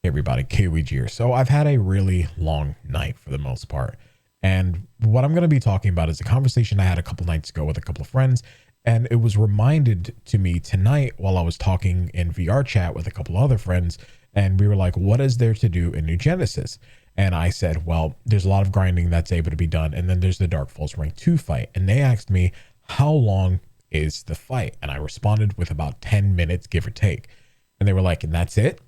Hey everybody, Kaoiji here. So I've had a really long night for the most part. And what I'm going to be talking about is a conversation I had a couple nights ago with a couple of friends. And it was reminded to me tonight while I was talking in VR chat with a couple of other friends. And we were like, what is there to do in New Genesis? And I said, well, there's a lot of grinding that's able to be done. And then there's the Dark Falls Rank 2 fight. And they asked me, how long is the fight? And I responded with about 10 minutes, give or take. And they were like, and that's it?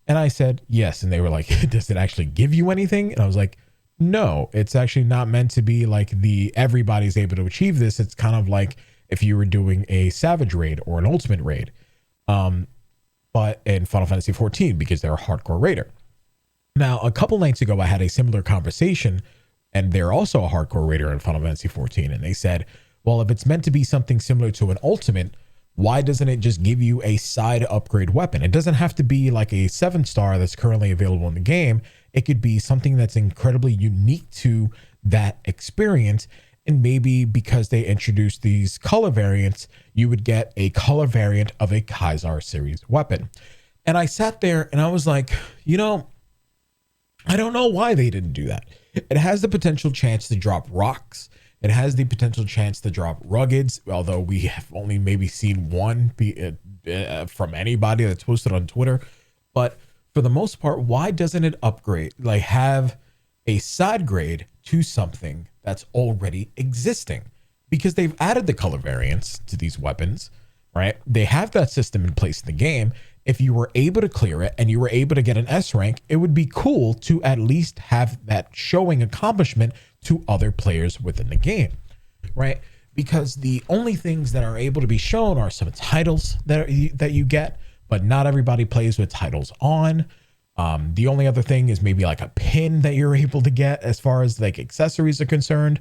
And I said, yes. And they were like, does it actually give you anything? And I was like, no, it's actually not meant to be like everybody's able to achieve this. It's kind of like if you were doing a Savage raid or an Ultimate raid. But in Final Fantasy 14, because they're a hardcore raider. Now, a couple nights ago, I had a similar conversation, and they're also a hardcore raider in Final Fantasy 14. And they said, well, if it's meant to be something similar to an Ultimate, why doesn't it just give you a side upgrade weapon? It doesn't have to be like a 7-star that's currently available in the game. It could be something that's incredibly unique to that experience. And maybe because they introduced these color variants, you would get a color variant of a Kaisar series weapon. And I sat there and I was like, I don't know why they didn't do that. It has the potential chance to drop rocks. It has the potential chance to drop ruggeds, although we have only maybe seen one from anybody that's posted on Twitter. But for the most part, why doesn't it upgrade, like have a side grade to something that's already existing? Because they've added the color variants to these weapons, right? They have that system in place in the game. If you were able to clear it and you were able to get an S rank, it would be cool to at least have that showing accomplishment to other players within the game, right? Because the only things that are able to be shown are some titles that you get, but not everybody plays with titles on. The only other thing is maybe like a pin that you're able to get as far as like accessories are concerned,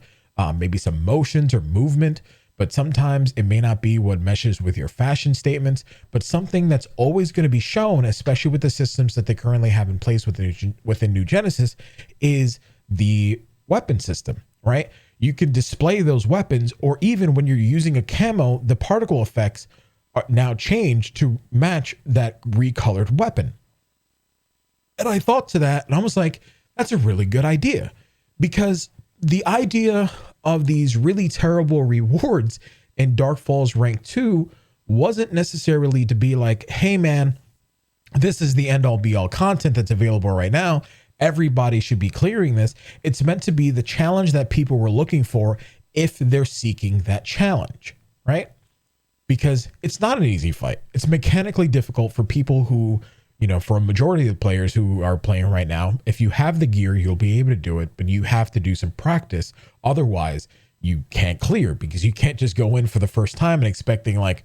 maybe some motions or movement, but sometimes it may not be what meshes with your fashion statements, but something that's always going to be shown, especially with the systems that they currently have in place within New Genesis, is the weapon system, right? You can display those weapons, or even when you're using a camo, the particle effects are now changed to match that recolored weapon. And I thought to that, and I was like, that's a really good idea, because the idea of these really terrible rewards in Dark Falls Rank 2 wasn't necessarily to be like, hey man, this is the end all be all content that's available right now. Everybody should be clearing this. It's meant to be the challenge that people were looking for if they're seeking that challenge, right? Because it's not an easy fight. It's mechanically difficult for people who, for a majority of the players who are playing right now. If you have the gear, you'll be able to do it, but you have to do some practice. Otherwise, you can't clear, because you can't just go in for the first time and expecting like,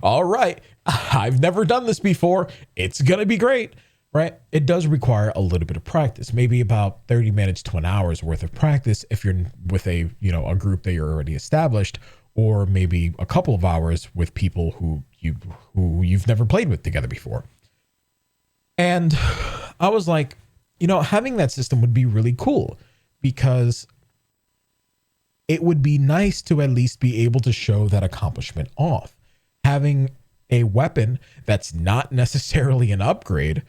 all right, I've never done this before, it's going to be great. Right? It does require a little bit of practice, maybe about 30 minutes to an hour's worth of practice if you're with a group that you're already established, or maybe a couple of hours with people who you've never played with together before. And I was like, having that system would be really cool, because it would be nice to at least be able to show that accomplishment off. Having a weapon that's not necessarily an upgrade,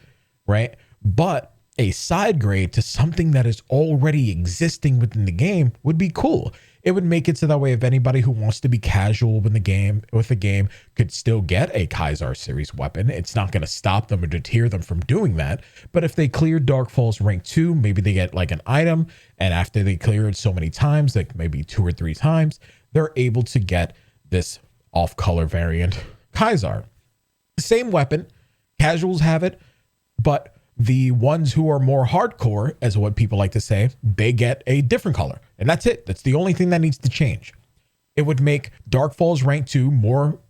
right, but a side grade to something that is already existing within the game would be cool. It would make it so that way if anybody who wants to be casual with the game could still get a Kaisar series weapon. It's not going to stop them or deter them from doing that. But if they clear Dark Falls Rank 2, maybe they get like an item, and after they clear it so many times, like maybe 2 or 3 times, they're able to get this off-color variant Kaisar. Same weapon, casuals have it, but the ones who are more hardcore, as what people like to say, they get a different color. And that's it. That's the only thing that needs to change. It would make Dark Falls Rank 2 more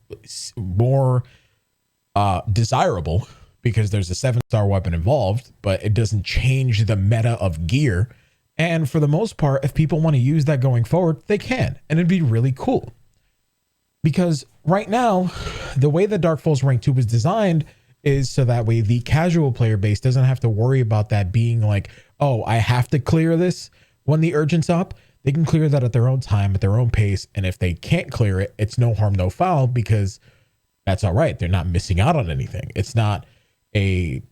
desirable, because there's a 7-star weapon involved, but it doesn't change the meta of gear. And for the most part, if people want to use that going forward, they can. And it'd be really cool. Because right now, the way that Dark Falls Rank 2 was designed is so that way the casual player base doesn't have to worry about that being like, oh, I have to clear this when the urgent's up. They can clear that at their own time, at their own pace. And if they can't clear it, it's no harm, no foul, because that's all right. They're not missing out on anything. It's not a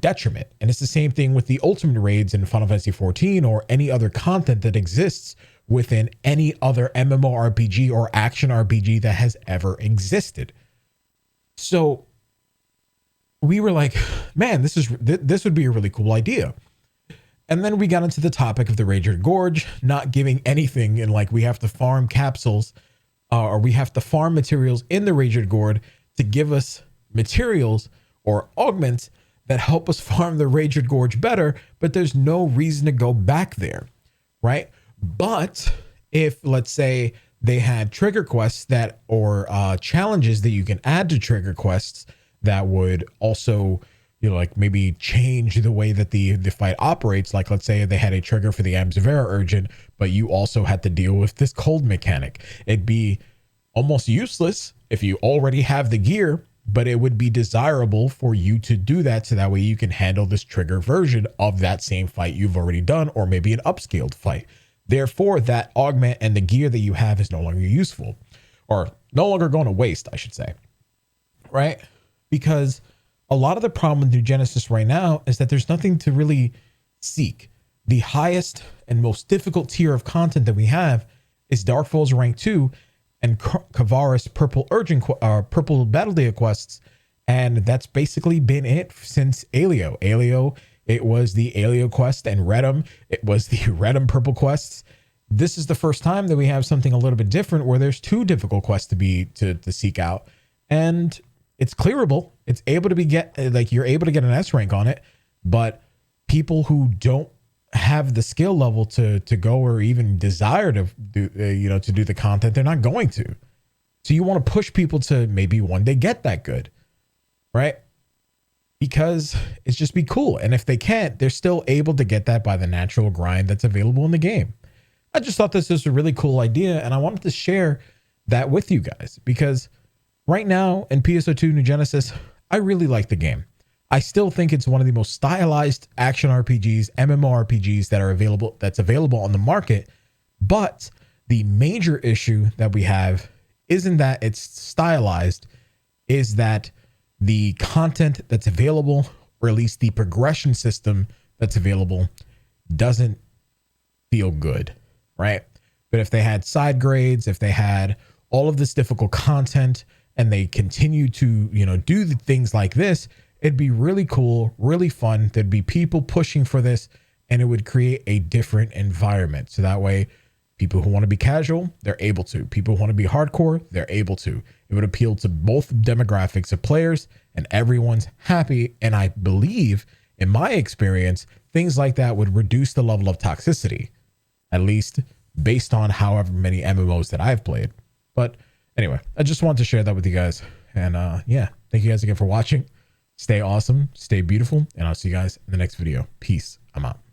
detriment. And it's the same thing with the ultimate raids in Final Fantasy 14 or any other content that exists within any other MMORPG or action RPG that has ever existed. So we were like, man, this would be a really cool idea. And then we got into the topic of the Raged Gorge not giving anything, and like we have to farm capsules or we have to farm materials in the Raged Gorge to give us materials or augments that help us farm the Raged Gorge better, but there's no reason to go back there, right? But if, let's say, they had trigger quests that or challenges that you can add to trigger quests that would also, like maybe change the way that the fight operates. Like, let's say they had a trigger for the Amzavera Urgent, but you also had to deal with this cold mechanic. It'd be almost useless if you already have the gear, but it would be desirable for you to do that so that way you can handle this trigger version of that same fight you've already done, or maybe an upscaled fight. Therefore, that augment and the gear that you have is no longer useful, or no longer going to waste, I should say, right? Because a lot of the problem with New Genesis right now is that there's nothing to really seek. The highest and most difficult tier of content that we have is Dark Souls Rank 2 and Kavaris Purple Battle Day quests, and that's basically been it since Aleo. Aleo, it was the Aleo quest, and Redum, it was the Redum Purple quests. This is the first time that we have something a little bit different where there's two difficult quests to seek out, and it's clearable. It's able to be you're able to get an S rank on it, but people who don't have the skill level to go or even desire to do to do the content, they're not going to. So you want to push people to maybe one day get that good, right? Because it's just be cool. And if they can't, they're still able to get that by the natural grind that's available in the game. I just thought this was a really cool idea, and I wanted to share that with you guys because right now in PSO2 New Genesis, I really like the game. I still think it's one of the most stylized action RPGs, MMORPGs that's available on the market. But the major issue that we have isn't that it's stylized, is that the content that's available, or at least the progression system that's available, doesn't feel good, right? But if they had side grades, if they had all of this difficult content, and they continue to, do the things like this, it'd be really cool, really fun. There'd be people pushing for this, and it would create a different environment. So that way, people who want to be casual, they're able to. People who want to be hardcore, they're able to. It would appeal to both demographics of players, and everyone's happy. And I believe, in my experience, things like that would reduce the level of toxicity, at least based on however many MMOs that I've played. But anyway, I just wanted to share that with you guys. And yeah, thank you guys again for watching. Stay awesome, stay beautiful, and I'll see you guys in the next video. Peace. I'm out.